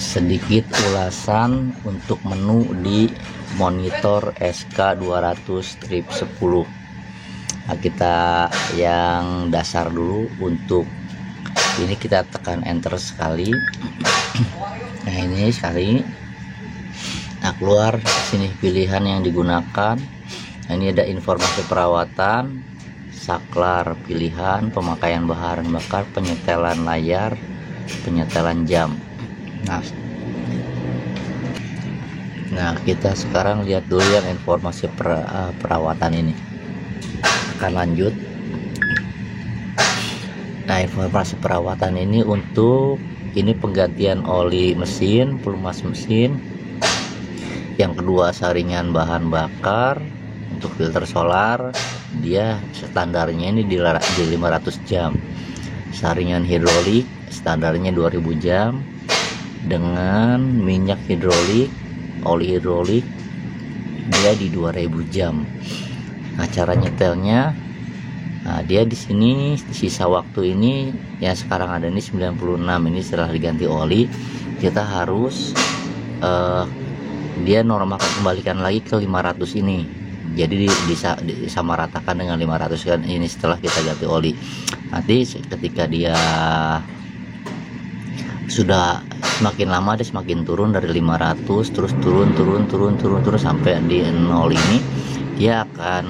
sedikit ulasan untuk menu di monitor SK200-10. Nah, kita yang dasar dulu. Untuk ini kita tekan enter sekali. Nah, ini sekali. Nah, keluar sini pilihan yang digunakan. Nah, ini ada informasi perawatan, saklar pilihan, pemakaian bahan bakar, penyetelan layar, penyetelan jam. Nah, kita sekarang lihat dulu yang informasi perawatan ini. Akan lanjut. Nah, informasi perawatan ini untuk ini penggantian oli mesin, pelumas mesin. Yang kedua, saringan bahan bakar. Untuk filter solar, dia standarnya ini di 500 jam. Saringan hidrolik standarnya 2000 jam. Dengan minyak hidrolik, oli hidrolik, dia di 2000 jam. Nah, cara nyetelnya, nah, dia di sini sisa waktu ini yang sekarang ada ini 96. Ini setelah diganti oli, kita harus dia normal kembalikan lagi ke 500 ini. Jadi disamaratakan dengan 500 kan ini setelah kita ganti oli. Nanti ketika dia sudah semakin lama, dia semakin turun dari 500 terus turun sampai di 0 ini, dia akan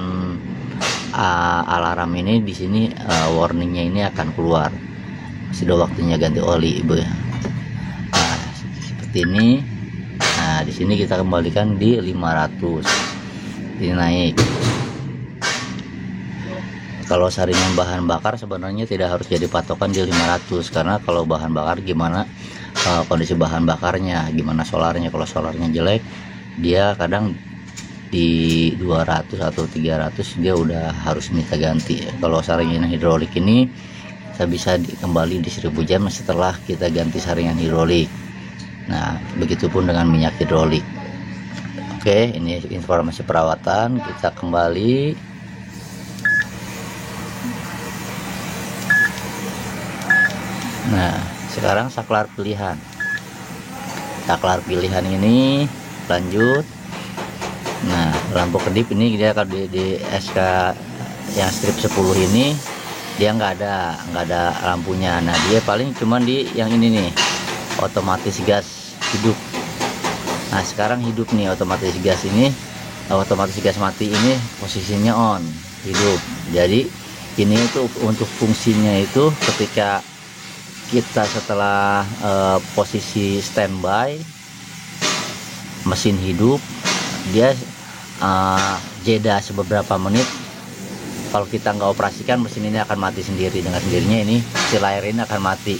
alarm ini di sini, warningnya ini akan keluar sudah waktunya ganti oli, Ibu ya. Nah, seperti ini. Nah, di sini kita kembalikan di 500. Ini naik. Kalau saringan bahan bakar sebenarnya tidak harus jadi patokan di 500, karena kalau bahan bakar gimana kondisi bahan bakarnya, gimana solarnya. Kalau solarnya jelek, dia kadang di 200 atau 300 dia udah harus minta ganti. Kalau saringan hidrolik ini kita bisa kembali di 1000 jam setelah kita ganti saringan hidrolik. Nah, begitupun dengan minyak hidrolik. Oke, ini informasi perawatan. Kita kembali. Nah, sekarang saklar pilihan. Saklar pilihan ini lanjut. Nah, lampu kedip ini dia kalau di SK yang strip 10 ini dia nggak ada lampunya. Nah, dia paling cuman di yang ini nih, otomatis gas hidup. Nah, sekarang hidup nih otomatis gas ini, otomatis gas mati ini posisinya on, hidup. Jadi ini itu untuk fungsinya itu ketika kita setelah posisi standby, mesin hidup, dia jeda beberapa menit. Kalau kita nggak operasikan, mesin ini akan mati sendiri. Dengan sendirinya ini si layar ini akan mati.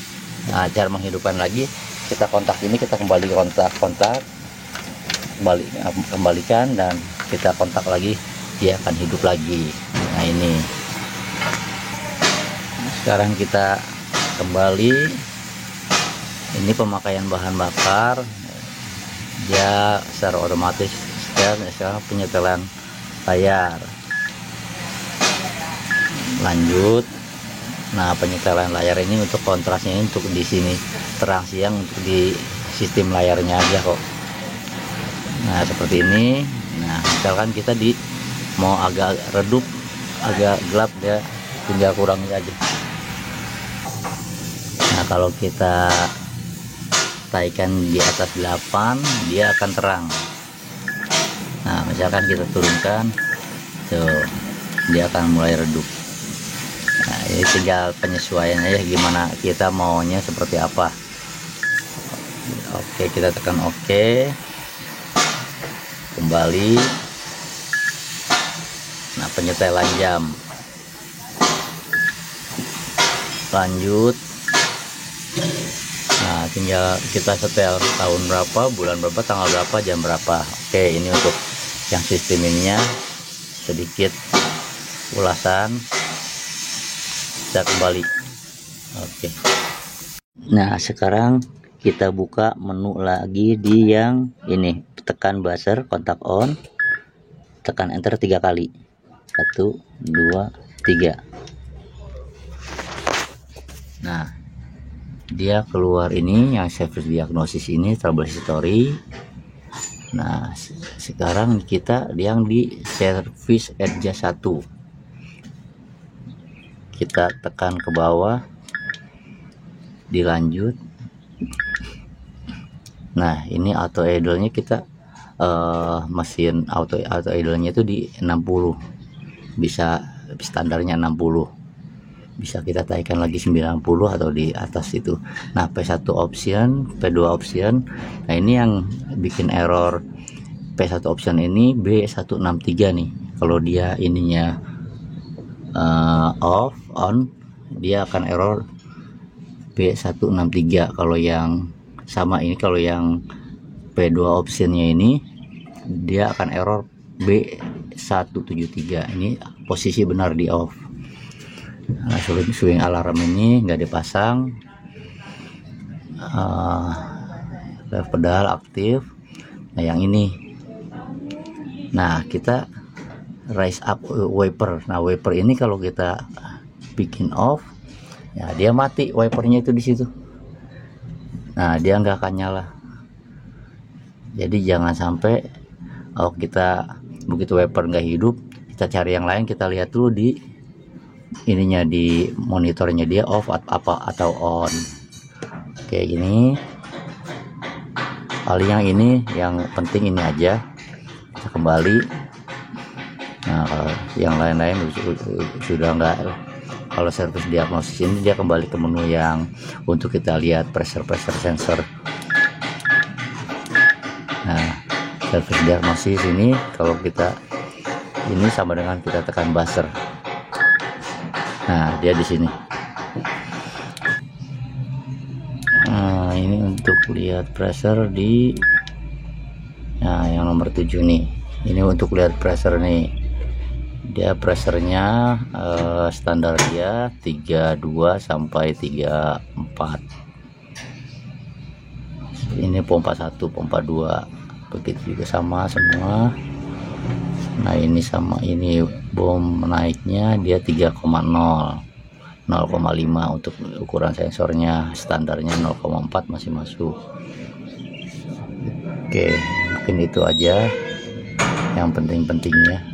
Nah, cara menghidupkan lagi, kita kontak ini, kita kembali kontak kembalikan, dan kita kontak lagi, dia akan hidup lagi. Nah, ini sekarang kita kembali. Ini pemakaian bahan bakar, dia secara otomatis. Sekarang penyetelan layar lanjut. Nah, penyetelan layar ini untuk kontrasnya ini untuk di sini terang siang, untuk di sistem layarnya aja kok. Nah, seperti ini. Nah, misalkan kita mau agak redup, agak gelap, dia tinggal kurangi aja. Nah, kalau kita taikan di atas 8, dia akan terang. Nah, misalkan kita turunkan, tuh dia akan mulai redup. Nah, ini tinggal penyesuaian aja gimana kita maunya seperti apa. Oke, kita tekan oke. Kembali. Nah, penyetelan jam lanjut. Nah, tinggal kita setel tahun berapa, bulan berapa, tanggal berapa, jam berapa. Oke, ini untuk yang sistem ininya sedikit ulasan. Kita kembali. Oke. Nah, sekarang kita buka menu lagi di yang ini. Tekan buzzer, kontak on, tekan enter 3 kali. 1, 2, 3. Nah, dia keluar ini yang service diagnosis ini, trouble history. Nah sekarang kita yang di service adjust 1, kita tekan ke bawah, dilanjut. Nah ini auto idle-nya kita mesin auto idle-nya itu di 60, bisa standarnya 60, bisa kita taikan lagi 90 atau di atas itu. Nah P1 option, P2 option. Nah ini yang bikin error P1 option ini B163 nih. Kalau dia ininya off on, dia akan error B163. Kalau yang sama ini, kalau yang P2 optionnya ini, dia akan error B173. Ini posisi benar di off. Nah, swing alarm ini nggak dipasang, left pedal aktif. Nah yang ini, nah kita raise up wiper. Nah wiper ini kalau kita bikin off, ya dia mati wipernya itu di situ. Nah dia nggak akan nyala. Jadi jangan sampai kita begitu wiper nggak hidup, kita cari yang lain, kita lihat dulu di ininya, di monitornya dia off apa atau on. Kayak gini. Paling yang ini, yang penting ini aja. Kita kembali. Nah kalau yang lain-lain sudah enggak. Kalau service diagnosis ini dia kembali ke menu yang untuk kita lihat pressure sensor. Nah service diagnosis ini kalau kita ini sama dengan kita tekan buzzer. Nah dia di sini. Nah ini untuk lihat pressure di, nah yang nomor 7 nih. Ini untuk lihat pressure nih. Dia pressernya standar dia 32 sampai 34. Ini pompa 1, pompa 2 begitu juga sama semua. Nah ini sama ini bom naiknya dia 3,0, 0,5 untuk ukuran sensornya, standarnya 0,4 masih masuk. Oke mungkin itu aja yang penting-pentingnya.